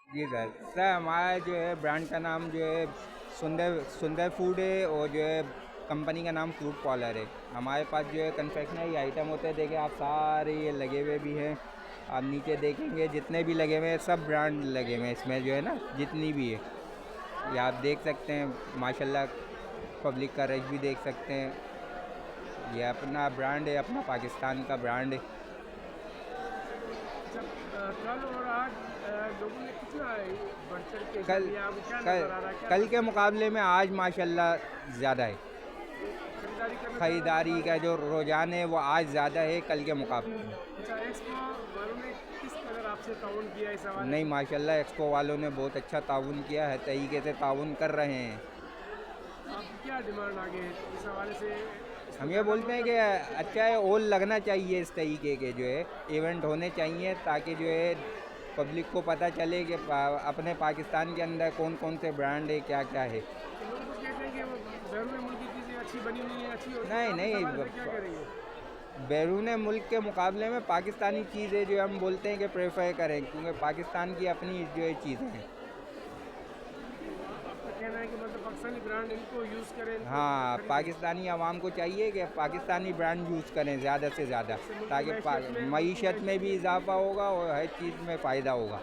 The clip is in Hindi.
जी सर। सर हमारा जो है ब्रांड का नाम जो है सुंदर सुंदर फूड है, और जो है कंपनी का नाम फ्रूट कॉलर है। हमारे पास जो है कन्फेक्शनरी आइटम होते हैं, देखिए आप सारे ये लगे हुए भी हैं। आप नीचे देखेंगे जितने भी लगे हुए हैं सब ब्रांड लगे हुए हैं इसमें, जो है ना जितनी भी है ये आप देख सकते हैं। माशाल्लाह पब्लिक का रश भी देख सकते हैं। ये अपना ब्रांड है, अपना पाकिस्तान का ब्रांड है। अच्छा, कल और आज लोगों ने कितना बढ़ चढ़ के हिस्सा कल लिया, आपको क्या कल नज़र आ रहा है, क्या कल के परसेंट मुकाबले में आज माशाल्लाह ज़्यादा है। खरीदारी करना ज़्यादा लोग ख़रीदारी आ का रहे जो रुझान है वो आज ज़्यादा है कल के मुकाबले में। हैं? अच्छा, एक्सपो वालों ने किस कदर आपसे ताउन किया इस हवाले नहीं, से? माशाल्लाह एक्सपो वालों ने बहुत अच्छा ताउन किया है, तरीके से ताउन कर रहे हैं। आपकी क्या डिमांड आगे है इस हवाले से? इसको हम ये ज़्यादा बोलते लोग हैं कि कर अच्छा है, और लगना चाहिए इस तरीके के जो है इवेंट होने चाहिए, ताकि जो है पब्लिक को पता चले कि अपने पाकिस्तान के अंदर कौन कौन से ब्रांड है, क्या क्या है। तो लोग कुछ कहते हैं कि वो बैरून मुल्क की चीज़ें अच्छी बनी हुई हैं, अच्छी होती हैं, नहीं आप इस नहीं, हवाले से क्या करेंगे? बैरून मुल्क के मुकाबले में पाकिस्तानी चीज़ें जो हम बोलते हैं कि प्रेफर करें, क्योंकि पाकिस्तान की अपनी जो है चीज़ें हैं। तो आपका कहना है कि मतलब पाकिस्तानी ब्रांड इनको यूज़ करें, इनको हाँ, खरीदें, पाकिस्तानी आवाम को चाहिए कि पाकिस्तानी ब्रांड यूज़ करें ज़्यादा से ज़्यादा, इससे मुल्क की ताकि मैशियत में मईशत में भी भी इजाफ़ा होगा और हर चीज़ में फ़ायदा होगा।